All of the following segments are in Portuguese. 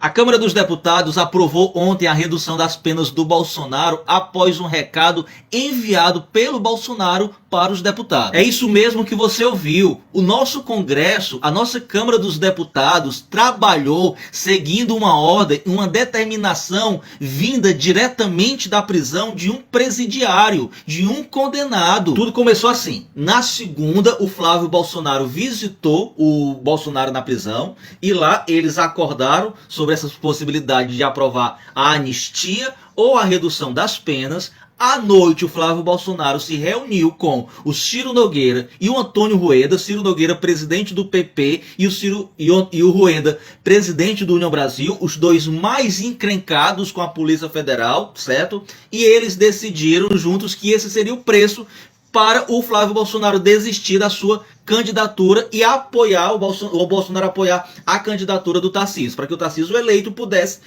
A Câmara dos Deputados aprovou ontem a redução das penas do Bolsonaro após um recado enviado pelo Bolsonaro para os deputados. É isso mesmo que você ouviu. O nosso Congresso, a nossa Câmara dos Deputados, trabalhou seguindo uma ordem, uma determinação vinda diretamente da prisão de um presidiário, de um condenado. Tudo começou assim. Na segunda, o Flávio Bolsonaro visitou o Bolsonaro na prisão e lá eles acordaram sobre essas possibilidades de aprovar a anistia ou a redução das penas. À noite, o Flávio Bolsonaro se reuniu com o Ciro Nogueira e o Antônio Rueda. Ciro Nogueira, presidente do PP, e o Rueda, presidente do União Brasil, os dois mais encrencados com a Polícia Federal, certo? E eles decidiram juntos que esse seria o preço para o Flávio Bolsonaro desistir da sua candidatura e apoiar o Bolsonaro apoiar a candidatura do Tarcísio, para que o Tarcísio eleito pudesse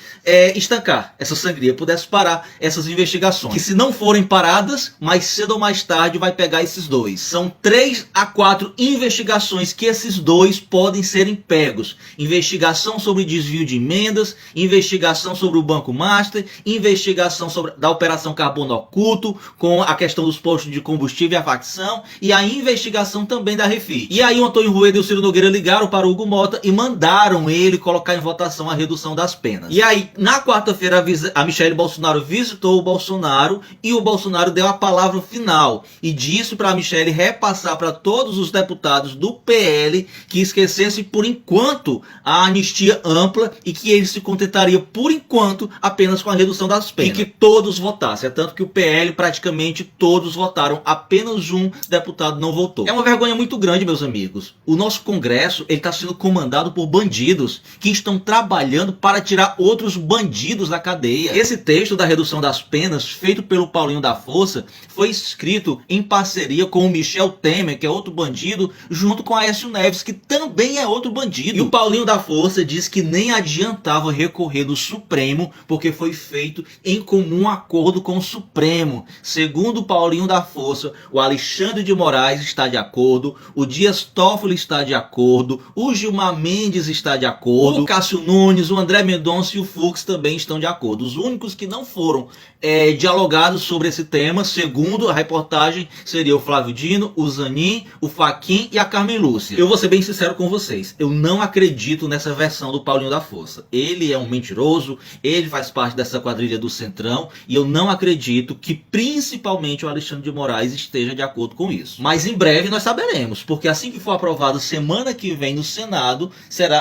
estancar essa sangria, pudesse parar essas investigações, que se não forem paradas, mais cedo ou mais tarde vai pegar esses dois. São 3 a 4 investigações que esses dois podem serem pegos: investigação sobre desvio de emendas, investigação sobre o Banco Master, investigação sobre da Operação Carbono Oculto, com a questão dos postos de combustível e a facção, e a investigação também da Refis. E aí o Antônio Rueda e o Ciro Nogueira ligaram para o Hugo Mota e mandaram ele colocar em votação a redução das penas. E aí, na quarta-feira, a Michelle Bolsonaro visitou o Bolsonaro e o Bolsonaro deu a palavra final e disse para a Michelle repassar para todos os deputados do PL que esquecessem por enquanto a anistia ampla e que ele se contentaria por enquanto apenas com a redução das penas. E que todos votassem. É tanto que o PL praticamente todos votaram, apenas um deputado não votou. É uma vergonha muito grande, meus amigos. O nosso Congresso está sendo comandado por bandidos que estão trabalhando para tirar outros bandidos da cadeia. Esse texto da redução das penas, feito pelo Paulinho da Força, foi escrito em parceria com o Michel Temer, que é outro bandido, junto com Aécio Neves, que também é outro bandido. E o Paulinho da Força diz que nem adiantava recorrer do Supremo, porque foi feito em comum acordo com o Supremo. Segundo o Paulinho da Força, o Alexandre de Moraes está de acordo, o Dias Toffoli está de acordo, o Gilmar Mendes está de acordo, o Cássio Nunes, o André Mendonça e o Fux também estão de acordo. Os únicos que não foram dialogados sobre esse tema, segundo a reportagem, seria o Flávio Dino, o Zanin, o Fachin e a Carmen Lúcia. Eu vou ser bem sincero com vocês, eu não acredito nessa versão do Paulinho da Força. Ele é um mentiroso, ele faz parte dessa quadrilha do Centrão e eu não acredito que principalmente o Alexandre de Moraes esteja de acordo com isso. Mas em breve nós saberemos, porque assim que for aprovado semana que vem no Senado,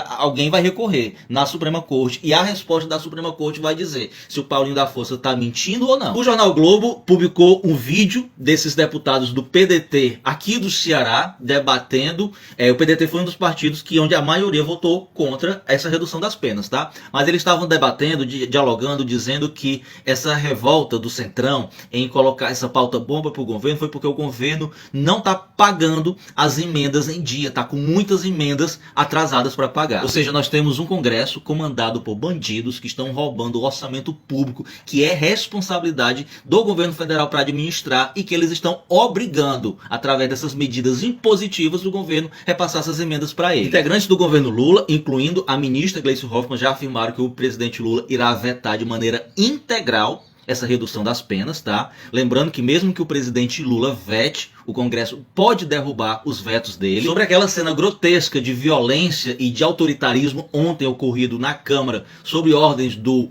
alguém vai recorrer na Suprema Corte e a resposta da Suprema Corte vai dizer se o Paulinho da Força está mentindo ou não. O Jornal Globo publicou um vídeo desses deputados do PDT aqui do Ceará debatendo. O PDT foi um dos partidos onde a maioria votou contra essa redução das penas, tá? Mas eles estavam debatendo, dialogando, dizendo que essa revolta do Centrão em colocar essa pauta bomba para o governo foi porque o governo não está pagando as emendas em dia, está com muitas emendas atrasadas para pagar. Ou seja, nós temos um Congresso comandado por bandidos que estão roubando o orçamento público, que é responsabilidade do governo federal para administrar e que eles estão obrigando, através dessas medidas impositivas do governo, repassar essas emendas para ele. Integrantes do governo Lula, incluindo a ministra Gleice Hoffmann, já afirmaram que o presidente Lula irá vetar de maneira integral essa redução das penas, tá? Lembrando que mesmo que o presidente Lula vete, o Congresso pode derrubar os vetos dele. Sobre aquela cena grotesca de violência e de autoritarismo ontem ocorrido na Câmara, sobre ordens do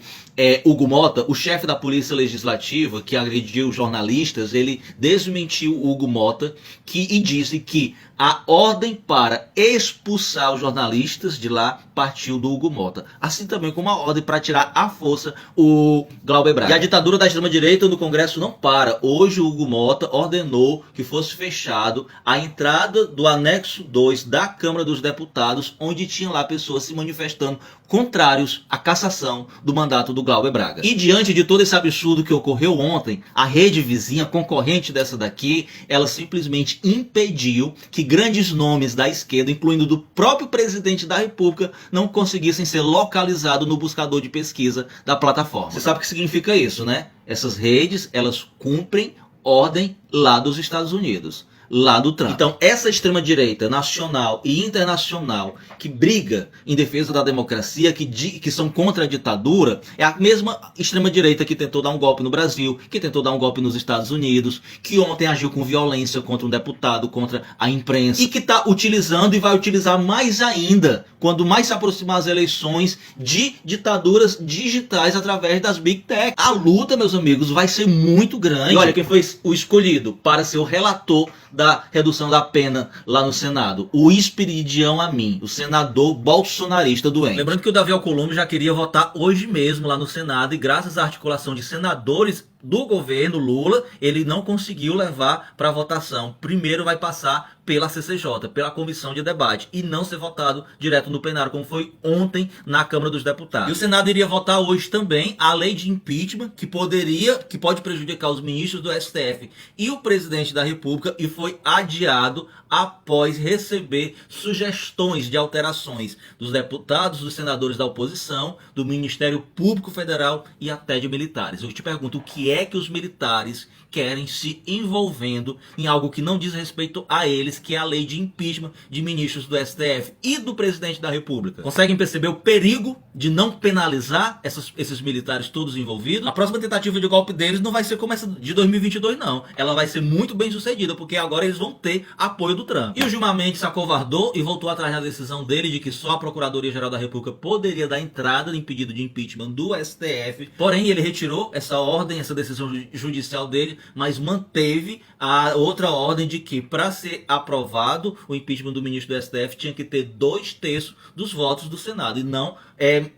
Hugo Mota, o chefe da Polícia Legislativa, que agrediu jornalistas, ele desmentiu o Hugo Mota e disse que a ordem para expulsar os jornalistas de lá partiu do Hugo Mota. Assim também como a ordem para tirar à força o Glauber Braga. E a ditadura da extrema-direita no Congresso não para. Hoje o Hugo Mota ordenou que fosse fechado a entrada do anexo 2 da Câmara dos Deputados, onde tinha lá pessoas se manifestando contrários à cassação do mandato do Glauber Braga. E diante de todo esse absurdo que ocorreu ontem, a rede vizinha, concorrente dessa daqui, ela simplesmente impediu que grandes nomes da esquerda, incluindo do próprio presidente da República, não conseguissem ser localizados no buscador de pesquisa da plataforma. Você sabe o que significa isso, né? Essas redes, elas cumprem ordem lá dos Estados Unidos. lá do Trump. Então, essa extrema-direita nacional e internacional que briga em defesa da democracia, que são contra a ditadura, é a mesma extrema-direita que tentou dar um golpe no Brasil, que tentou dar um golpe nos Estados Unidos, que ontem agiu com violência contra um deputado, contra a imprensa, e que está utilizando e vai utilizar mais ainda, quando mais se aproximar as eleições, de ditaduras digitais através das Big Tech. A luta, meus amigos, vai ser muito grande. E olha quem foi o escolhido para ser o relator da redução da pena lá no Senado: o Esperidião Amin, o senador bolsonarista doente. Lembrando que o Davi Alcolumbre já queria votar hoje mesmo lá no Senado, e graças à articulação de senadores do governo Lula, ele não conseguiu levar para votação. Primeiro vai passar pela CCJ, pela comissão de debate, e não ser votado direto no plenário, como foi ontem na Câmara dos Deputados. E o Senado iria votar hoje também a lei de impeachment, que pode prejudicar os ministros do STF e o presidente da República, e foi adiado após receber sugestões de alterações dos deputados, dos senadores da oposição, do Ministério Público Federal e até de militares. Eu te pergunto, o que é que os militares querem se envolvendo em algo que não diz respeito a eles, que é a lei de impeachment de ministros do STF e do presidente da República? Conseguem perceber o perigo de não penalizar esses militares todos envolvidos? A próxima tentativa de golpe deles não vai ser como essa de 2022, não. Ela vai ser muito bem sucedida, porque agora eles vão ter apoio do Trump. E o Gilmar Mendes se acovardou e voltou atrás na decisão dele de que só a Procuradoria-Geral da República poderia dar entrada em pedido de impeachment do STF. Porém, ele retirou essa ordem, essa decisão judicial dele, mas manteve a outra ordem de que, para ser aprovado o impeachment do ministro do STF, tinha que ter 2/3 dos votos do Senado, e não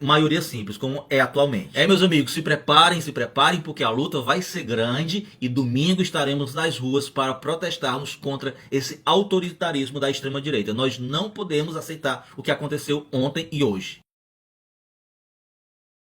maioria simples, como é atualmente. Meus amigos, se preparem, porque a luta vai ser grande, e domingo estaremos nas ruas para protestarmos contra esse autoritarismo da extrema-direita. Nós não podemos aceitar o que aconteceu ontem e hoje.